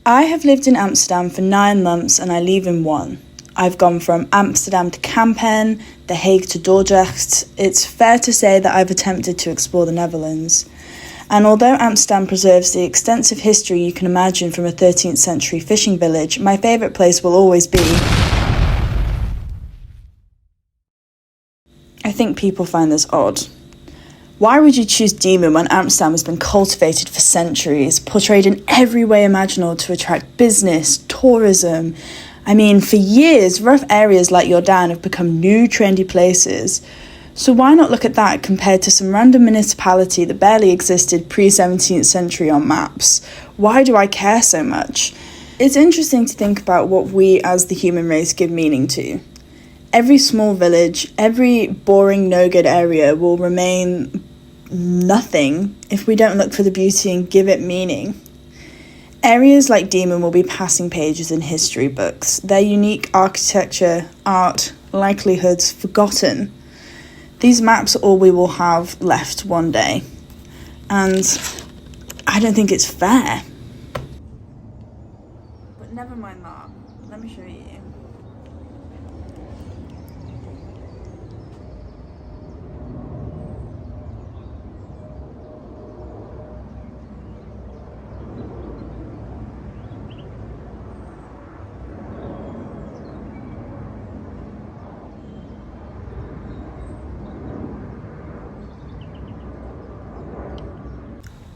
I have lived in Amsterdam for 9 months and I leave in 1. I've gone from Amsterdam to Kampen, The Hague to Dordrecht. It's fair to say that I've attempted to explore the Netherlands. And although Amsterdam preserves the extensive history you can imagine from a 13th century fishing village, my favourite place will always be... I think people find this odd. Why would you choose Diemen when Amsterdam has been cultivated for centuries, portrayed in every way imaginable to attract business, tourism? I mean, for years, rough areas like Jordaan have become new trendy places. So why not look at that compared to some random municipality that barely existed pre-17th century on maps? Why do I care so much? It's interesting to think about what we as the human race give meaning to. Every small village, every boring no-good area will remain nothing if we don't look for the beauty and give it meaning. Areas like Diemen will be passing pages in history books, their unique architecture, art, likelihoods forgotten. These maps are all we will have left one day. And I don't think it's fair. But never mind that. Let me show you.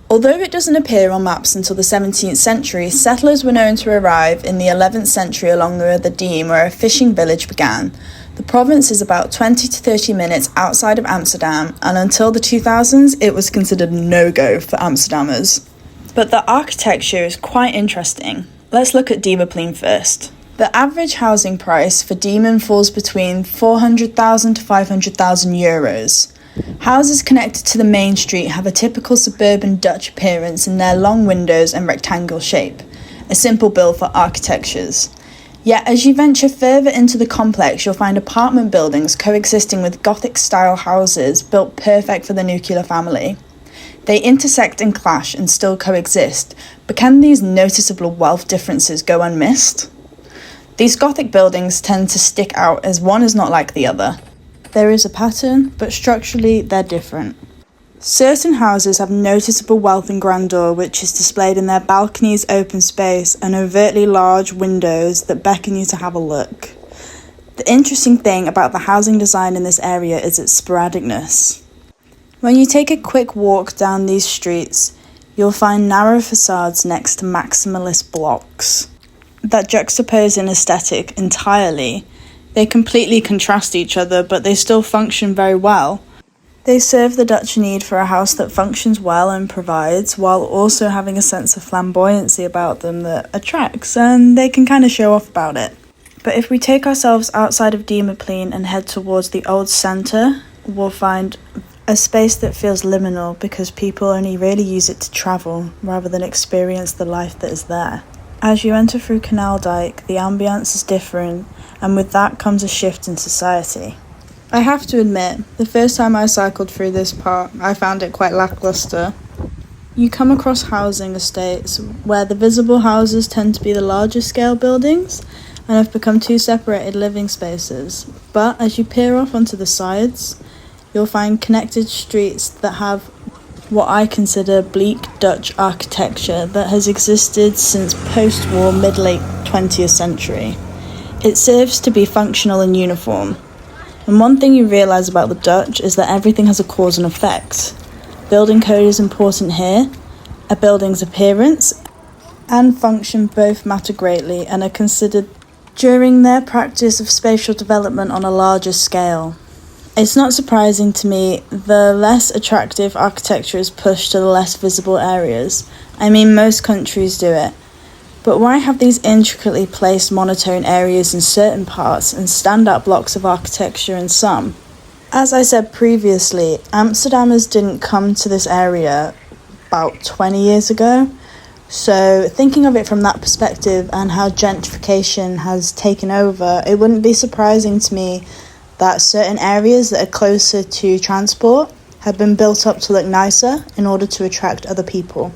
Although it doesn't appear on maps until the 17th century, settlers were known to arrive in the 11th century along the River Diemen, where a fishing village began. The province is about 20 to 30 minutes outside of Amsterdam, and until the 2000s, it was considered no-go for Amsterdammers. But the architecture is quite interesting. Let's look at Diemenplein first. The average housing price for Diemen falls between 400,000 to 500,000 euros. Houses connected to the main street have a typical suburban Dutch appearance in their long windows and rectangle shape, a simple bill for architectures. Yet as you venture further into the complex, you'll find apartment buildings coexisting with Gothic-style houses built perfect for the nuclear family. They intersect and clash and still coexist, but can these noticeable wealth differences go unmissed? These Gothic buildings tend to stick out as one is not like the other. There is a pattern, but structurally they're different. Certain houses have noticeable wealth and grandeur, which is displayed in their balconies, open space, and overtly large windows that beckon you to have a look. The interesting thing about the housing design in this area is its sporadicness. When you take a quick walk down these streets, you'll find narrow facades next to maximalist blocks that juxtapose in aesthetic entirely. They completely contrast each other, but they still function very well. They serve the Dutch need for a house that functions well and provides, while also having a sense of flamboyancy about them that attracts, and they can kind of show off about it. But if we take ourselves outside of Diemenplein and head towards the old centre, we'll find a space that feels liminal because people only really use it to travel rather than experience the life that is there. As you enter through Canal Dyke, the ambience is different, and with that comes a shift in society. I have to admit, the first time I cycled through this part, I found it quite lackluster. You come across housing estates where the visible houses tend to be the larger scale buildings and have become two separated living spaces. But as you peer off onto the sides, you'll find connected streets that have what I consider bleak Dutch architecture that has existed since post-war mid-late 20th century. It serves to be functional and uniform. And one thing you realise about the Dutch is that everything has a cause and effect. Building code is important here. A building's appearance and function both matter greatly and are considered during their practice of spatial development on a larger scale. It's not surprising to me the less attractive architecture is pushed to the less visible areas. I mean, most countries do it. But why have these intricately placed monotone areas in certain parts and standout blocks of architecture in some? As I said previously, Amsterdammers didn't come to this area about 20 years ago. So thinking of it from that perspective and how gentrification has taken over, it wouldn't be surprising to me that certain areas that are closer to transport have been built up to look nicer in order to attract other people.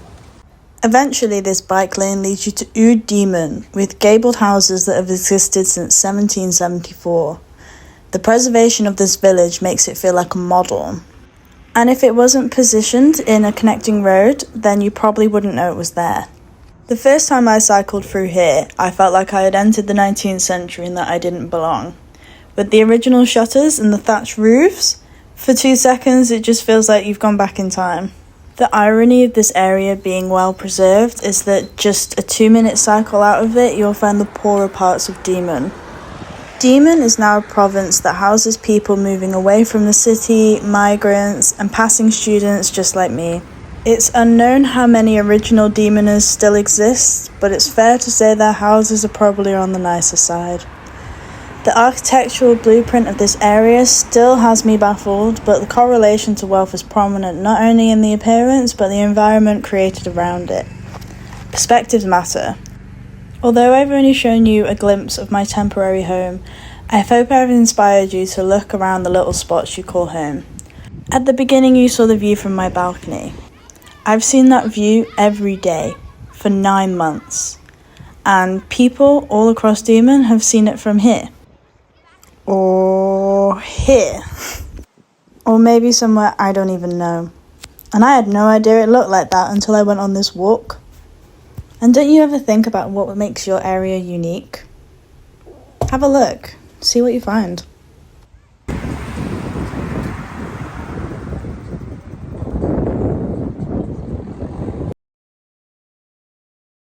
Eventually, this bike lane leads you to Diemen, with gabled houses that have existed since 1774. The preservation of this village makes it feel like a model. And if it wasn't positioned in a connecting road, then you probably wouldn't know it was there. The first time I cycled through here, I felt like I had entered the 19th century and that I didn't belong. With the original shutters and the thatched roofs, for 2 seconds it just feels like you've gone back in time. The irony of this area being well preserved is that just a 2-minute cycle out of it, you'll find the poorer parts of Diemen. Diemen is now a province that houses people moving away from the city, migrants, and passing students just like me. It's unknown how many original Diemeners still exist, but it's fair to say their houses are probably on the nicer side. The architectural blueprint of this area still has me baffled, but the correlation to wealth is prominent not only in the appearance, but the environment created around it. Perspectives matter. Although I've only shown you a glimpse of my temporary home, I hope I've inspired you to look around the little spots you call home. At the beginning you saw the view from my balcony. I've seen that view every day for 9 months, and people all across Diemen have seen it from here. Or here. Or maybe somewhere I don't even know. And I had no idea it looked like that until I went on this walk. And don't you ever think about what makes your area unique? Have a look. See what you find.